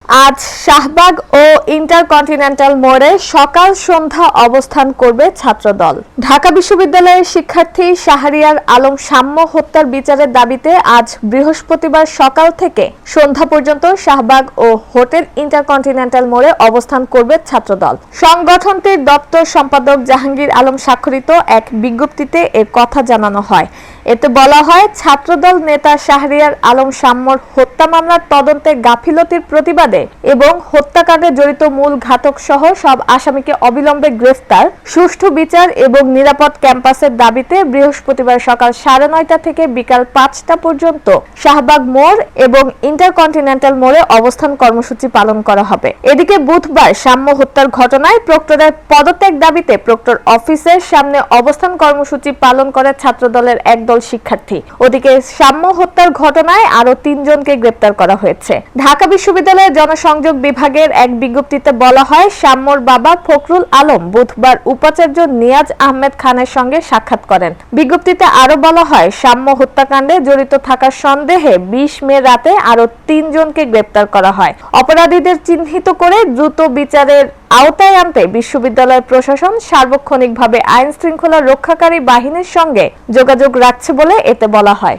আজ শাহবাগ ও ইন্টারকন্টিনেন্টাল মোড়ে সকাল সন্ধ্যা অবস্থান করবে ছাত্রদল। ঢাকা বিশ্ববিদ্যালয়ের শিক্ষার্থী শাহরিয়ার আলম সাম্য হত্যার বিচারের দাবিতে আজ বৃহস্পতিবার সকাল থেকে সন্ধ্যা পর্যন্ত শাহবাগ ও হোটেল ইন্টারকন্টিনেন্টাল মোড়ে অবস্থান করবে ছাত্রদল। সংগঠনটির দপ্তর সম্পাদক জাহাঙ্গীর আলম স্বাক্ষরিত এক বিজ্ঞপ্তিতে এ কথা জানানো হয়। এতে বলা হয়, ছাত্রদল নেতা শাহরিয়ার আলম সাম্যর হত্যা মামলার তদন্তে গাফিলতির প্রতিবাদে এবং হত্যাকাণ্ডে জড়িত মূল ঘাতক সহ সব আসামিকে অবিলম্বে গ্রেফতার, সুষ্ঠু বিচার এবং নিরাপদ ক্যাম্পাসের দাবিতে বৃহস্পতিবার সকাল 9:30 থেকে বিকাল 5টা পর্যন্ত শাহবাগ মোড় এবং ইন্টারকন্টিনেন্টাল মোড়ে অবস্থান কর্মসূচি পালন করা হবে। এদিকে বুধবার সাম্য হত্যার ঘটনায় প্রক্টরের পদত্যাগ দাবিতে প্রক্টর অফিসের সামনে অবস্থান কর্মসূচি পালন করে ছাত্রদলের একদল শিক্ষার্থী। ওদিকে সাম্য হত্যার ঘটনায় আরো 3 জনকে গ্রেপ্তার করা হয়েছে। ঢাকা বিশ্ববিদ্যালয়ের জনসংযোগ বিভাগের এক বিজ্ঞপ্তিতে বলা হয়, সাম্যর বাবা ফখরুল আলম বুধবার উপাচার্য নিয়াজ আহমেদ খানের সঙ্গে সাক্ষাৎ করেন। বিজ্ঞপ্তিতে আরো বলা হয়, সাম্য হত্যাকাণ্ডে জড়িত থাকার সন্দেহে 20 মে রাতে আরো 3 জনকে গ্রেপ্তার করা হয়। অপরাধীদের চিহ্নিত করে দ্রুত বিচারের আওতায় আনতে বিশ্ববিদ্যালয় প্রশাসন সার্বক্ষণিকভাবে আইন শৃঙ্খলা রক্ষাকারী বাহিনীর সঙ্গে যোগাযোগ রাখছে বলে এতে বলা হয়।